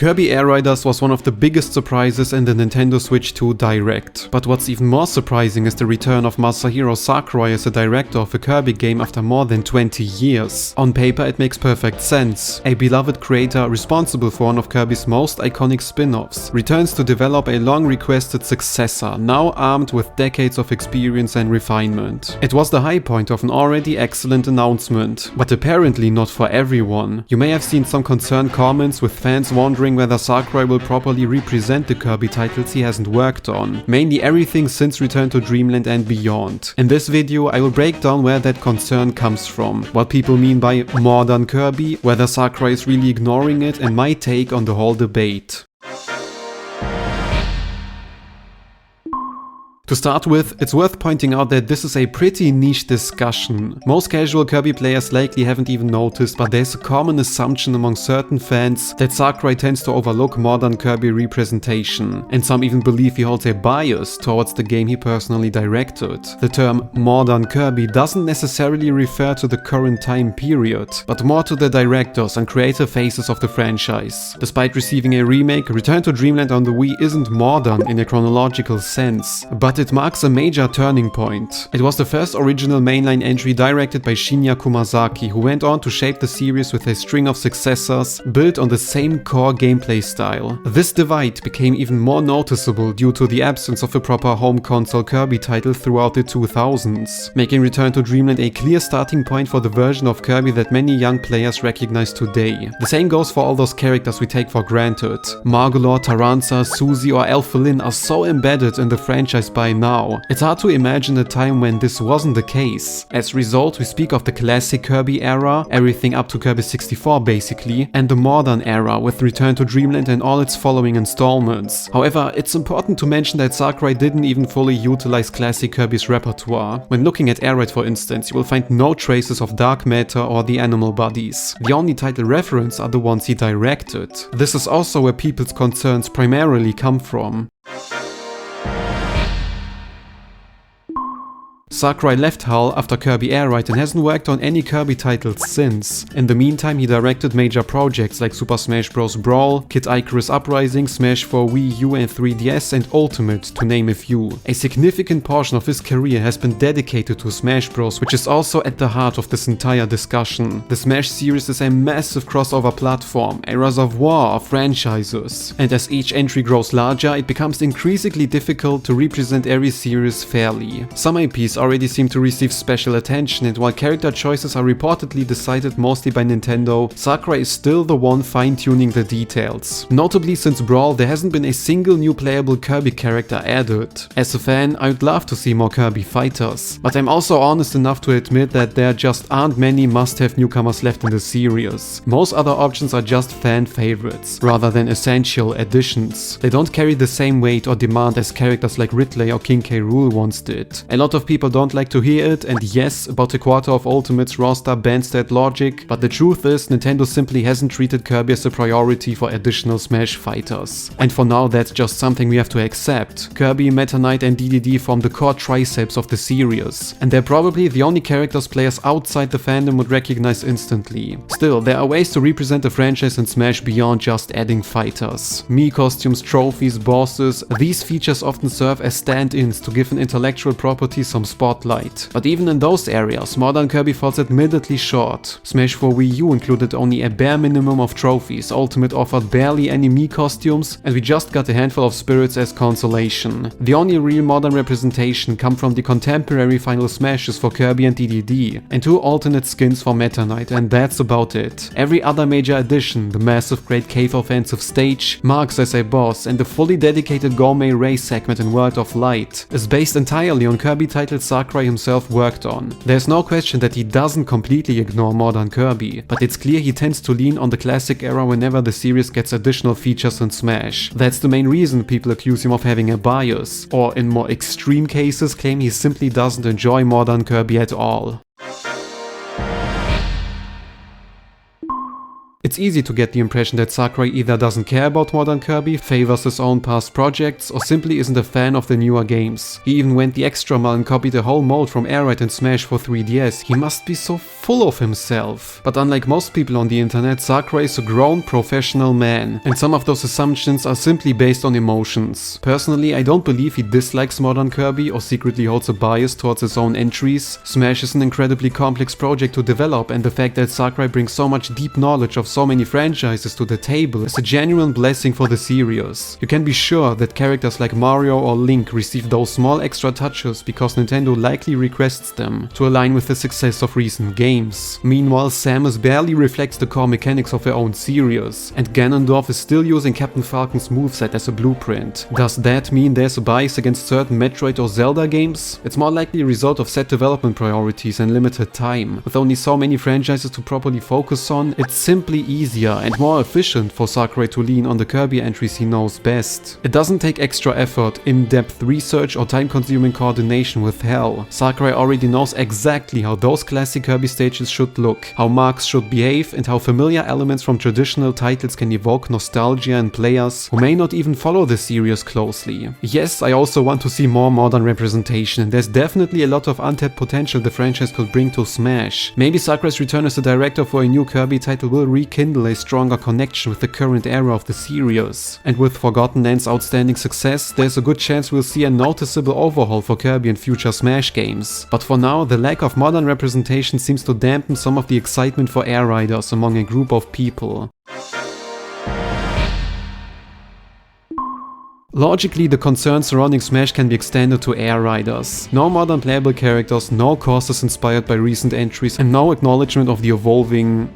Kirby Air Riders was one of the biggest surprises in the Nintendo Switch 2 Direct. But what's even more surprising is the return of Masahiro Sakurai as a director of a Kirby game after more than 20 years. On paper it makes perfect sense. A beloved creator responsible for one of Kirby's most iconic spin-offs returns to develop a long-requested successor, now armed with decades of experience and refinement. It was the high point of an already excellent announcement, but apparently not for everyone. You may have seen some concerned comments with fans wondering whether Sakurai will properly represent the Kirby titles he hasn't worked on, mainly everything since Return to Dreamland and beyond. In this video I will break down where that concern comes from, what people mean by modern Kirby, whether Sakurai is really ignoring it, and my take on the whole debate. To start with, it's worth pointing out that this is a pretty niche discussion. Most casual Kirby players likely haven't even noticed, but there's a common assumption among certain fans that Sakurai tends to overlook modern Kirby representation, and some even believe he holds a bias towards the game he personally directed. The term modern Kirby doesn't necessarily refer to the current time period, but more to the directors and creative phases of the franchise. Despite receiving a remake, Return to Dreamland on the Wii isn't modern in a chronological sense, but it marks a major turning point. It was the first original mainline entry directed by Shinya Kumasaki, who went on to shape the series with a string of successors built on the same core gameplay style. This divide became even more noticeable due to the absence of a proper home console Kirby title throughout the 2000s, making Return to Dreamland a clear starting point for the version of Kirby that many young players recognize today. The same goes for all those characters we take for granted. Margolor, Taranza, Suzy or Elphalin are so embedded in the franchise by now. It's hard to imagine a time when this wasn't the case. As a result, we speak of the classic Kirby era, everything up to Kirby 64 basically, and the modern era with Return to Dreamland and all its following installments. However, it's important to mention that Sakurai didn't even fully utilize classic Kirby's repertoire. When looking at Air Ride, for instance, you will find no traces of Dark Matter or the Animal Bodies. The only title reference are the ones he directed. This is also where people's concerns primarily come from. Sakurai left HAL after Kirby Air Ride and hasn't worked on any Kirby titles since. In the meantime, he directed major projects like Super Smash Bros. Brawl, Kid Icarus Uprising, Smash for Wii U and 3DS, and Ultimate, to name a few. A significant portion of his career has been dedicated to Smash Bros., which is also at the heart of this entire discussion. The Smash series is a massive crossover platform, a reservoir of franchises. And as each entry grows larger, it becomes increasingly difficult to represent every series fairly. Some IPs already seem to receive special attention, and while character choices are reportedly decided mostly by Nintendo, Sakurai is still the one fine-tuning the details. Notably, since Brawl, there hasn't been a single new playable Kirby character added. As a fan, I would love to see more Kirby fighters, but I'm also honest enough to admit that there just aren't many must-have newcomers left in the series. Most other options are just fan favorites, rather than essential additions. They don't carry the same weight or demand as characters like Ridley or King K. Rool once did. A lot of people don't like to hear it, and yes, about a quarter of Ultimate's roster bans that logic, but the truth is Nintendo simply hasn't treated Kirby as a priority for additional Smash fighters. And for now that's just something we have to accept. Kirby, Meta Knight and DDD form the core triceps of the series, and they're probably the only characters players outside the fandom would recognize instantly. Still, there are ways to represent the franchise in Smash beyond just adding fighters. Mii costumes, trophies, bosses, these features often serve as stand-ins to give an intellectual property some spotlight. But even in those areas, modern Kirby falls admittedly short. Smash for Wii U included only a bare minimum of trophies, Ultimate offered barely any Mii costumes, and we just got a handful of spirits as consolation. The only real modern representation come from the contemporary Final Smashes for Kirby and DDD, and 2 alternate skins for Meta Knight, and that's about it. Every other major addition, the massive Great Cave Offensive Stage, Marks as a boss, and the fully dedicated Gourmet Race segment in World of Light, is based entirely on Kirby titles Sakurai himself worked on. There's no question that he doesn't completely ignore modern Kirby, but it's clear he tends to lean on the classic era whenever the series gets additional features in Smash. That's the main reason people accuse him of having a bias, or in more extreme cases claim he simply doesn't enjoy modern Kirby at all. It's easy to get the impression that Sakurai either doesn't care about modern Kirby, favors his own past projects, or simply isn't a fan of the newer games. He even went the extra mile and copied a whole mold from Air Ride and Smash for 3DS. He must be so full of himself. But unlike most people on the internet, Sakurai is a grown professional man, and some of those assumptions are simply based on emotions. Personally, I don't believe he dislikes modern Kirby or secretly holds a bias towards his own entries. Smash is an incredibly complex project to develop, and the fact that Sakurai brings so much deep knowledge of so many franchises to the table is a genuine blessing for the series. You can be sure that characters like Mario or Link receive those small extra touches because Nintendo likely requests them to align with the success of recent games. Meanwhile, Samus barely reflects the core mechanics of her own series, and Ganondorf is still using Captain Falcon's moveset as a blueprint. Does that mean there's a bias against certain Metroid or Zelda games? It's more likely a result of set development priorities and limited time. With only so many franchises to properly focus on, it's simply easier and more efficient for Sakurai to lean on the Kirby entries he knows best. It doesn't take extra effort, in-depth research or time-consuming coordination with Hell. Sakurai already knows exactly how those classic Kirby stages should look, how marks should behave, and how familiar elements from traditional titles can evoke nostalgia in players who may not even follow the series closely. Yes, I also want to see more modern representation, and there's definitely a lot of untapped potential the franchise could bring to Smash. Maybe Sakurai's return as a director for a new Kirby title will rekindle a stronger connection with the current era of the series. And with Forgotten Lands' outstanding success, there's a good chance we'll see a noticeable overhaul for Kirby in future Smash games. But for now, the lack of modern representation seems to dampen some of the excitement for Air Riders among a group of people. Logically, the concerns surrounding Smash can be extended to Air Riders. No modern playable characters, no courses inspired by recent entries, and no acknowledgement of the evolving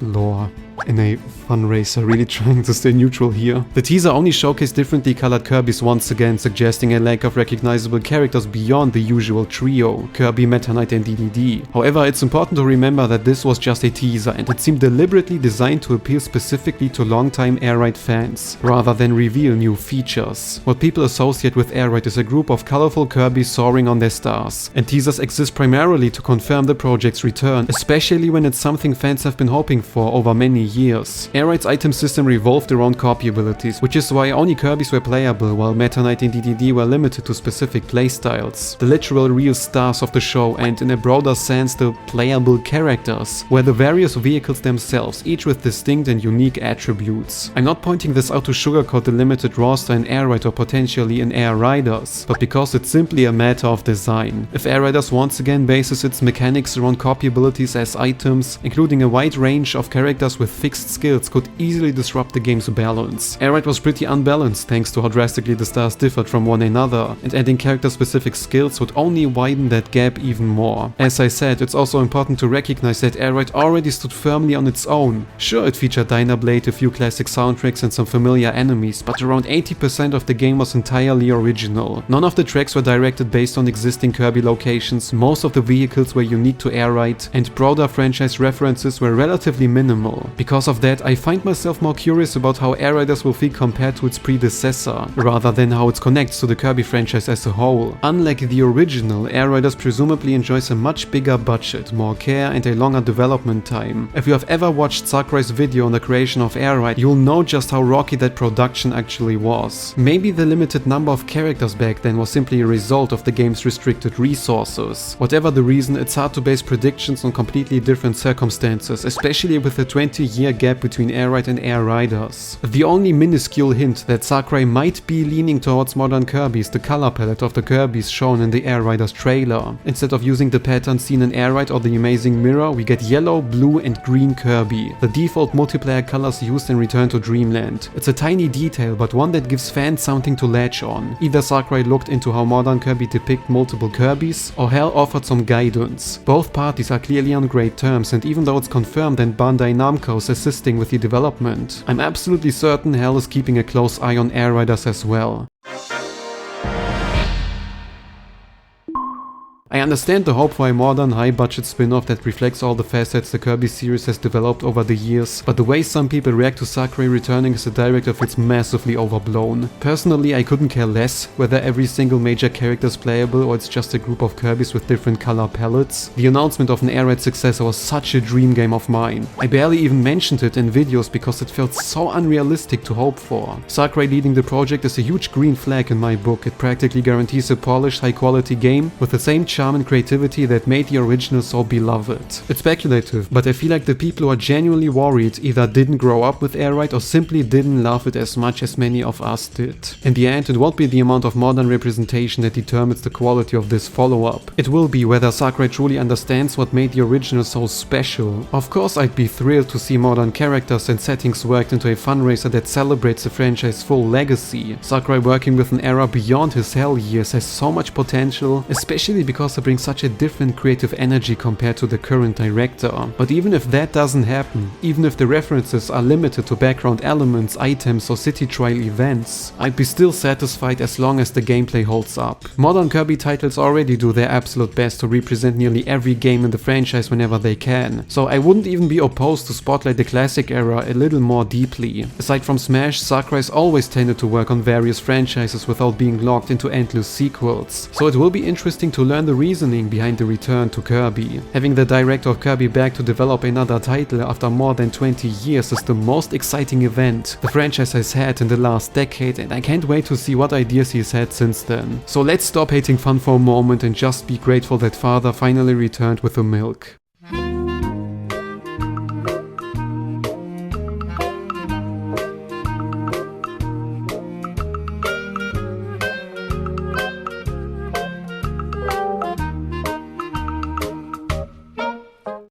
lore. In a fundraiser, really trying to stay neutral here. The teaser only showcased differently colored Kirbys once again, suggesting a lack of recognizable characters beyond the usual trio, Kirby, Meta Knight and DDD. However, it's important to remember that this was just a teaser and it seemed deliberately designed to appeal specifically to longtime Air Ride fans, rather than reveal new features. What people associate with Air Ride is a group of colorful Kirbys soaring on their stars, and teasers exist primarily to confirm the project's return, especially when it's something fans have been hoping for over many years. Air Ride's item system revolved around copy abilities, which is why only Kirbys were playable, while Meta Knight and DDD were limited to specific playstyles. The literal real stars of the show, and in a broader sense the playable characters, were the various vehicles themselves, each with distinct and unique attributes. I'm not pointing this out to sugarcoat the limited roster in Air Ride or potentially in Air Riders, but because it's simply a matter of design. If Air Riders once again bases its mechanics around copy abilities as items, including a wide range of characters with fixed skills could easily disrupt the game's balance. Air Ride was pretty unbalanced thanks to how drastically the stars differed from one another, and adding character-specific skills would only widen that gap even more. As I said, it's also important to recognize that Air Ride already stood firmly on its own. Sure, it featured Dynablade, a few classic soundtracks and some familiar enemies, but around 80% of the game was entirely original. None of the tracks were directed based on existing Kirby locations, most of the vehicles were unique to Air Ride, and broader franchise references were relatively minimal. Because of that, I find myself more curious about how Air Riders will feel compared to its predecessor, rather than how it connects to the Kirby franchise as a whole. Unlike the original, Air Riders presumably enjoys a much bigger budget, more care and a longer development time. If you have ever watched Sakurai's video on the creation of Air Ride, you'll know just how rocky that production actually was. Maybe the limited number of characters back then was simply a result of the game's restricted resources. Whatever the reason, it's hard to base predictions on completely different circumstances, especially with the 20-year gap between Air Ride and Air Riders. The only minuscule hint that Sakurai might be leaning towards modern Kirby is the color palette of the Kirbys shown in the Air Riders trailer. Instead of using the pattern seen in Air Ride or the Amazing Mirror, we get yellow, blue and green Kirby, the default multiplayer colors used in Return to Dreamland. It's a tiny detail, but one that gives fans something to latch on. Either Sakurai looked into how modern Kirby depict multiple Kirbys, or Hell offered some guidance. Both parties are clearly on great terms, and even though it's confirmed that Bandai Namco is assisting with the development, I'm absolutely certain Hell is keeping a close eye on Air Riders as well. I understand the hope for a modern, high-budget spin-off that reflects all the facets the Kirby series has developed over the years, but the way some people react to Sakurai returning as a director feels massively overblown. Personally, I couldn't care less whether every single major character is playable or it's just a group of Kirbys with different color palettes. The announcement of an Air-Raid successor was such a dream game of mine. I barely even mentioned it in videos because it felt so unrealistic to hope for. Sakurai leading the project is a huge green flag in my book. It practically guarantees a polished, high-quality game with the same charm and creativity that made the original so beloved. It's speculative, but I feel like the people who are genuinely worried either didn't grow up with Air-Raid or simply didn't love it as much as many of us did. In the end, it won't be the amount of modern representation that determines the quality of this follow-up. It will be whether Sakurai truly understands what made the original so special. Of course, I'd be thrilled to see modern characters and settings worked into a fundraiser that celebrates the franchise's full legacy. Sakurai working with an era beyond his hell years has so much potential, especially because it brings such a different creative energy compared to the current director. But even if that doesn't happen, even if the references are limited to background elements, items or city trial events, I'd be still satisfied as long as the gameplay holds up. Modern Kirby titles already do their absolute best to represent nearly every game in the franchise whenever they can, so I wouldn't even be opposed to spotlight the classic era a little more deeply. Aside from Smash, Sakurai's always tended to work on various franchises without being locked into endless sequels, so it will be interesting to learn the reasoning behind the return to Kirby. Having the director of Kirby back to develop another title after more than 20 years is the most exciting event the franchise has had in the last decade, and I can't wait to see what ideas he's had since then. So let's stop hating fun for a moment and just be grateful that father finally returned with the milk.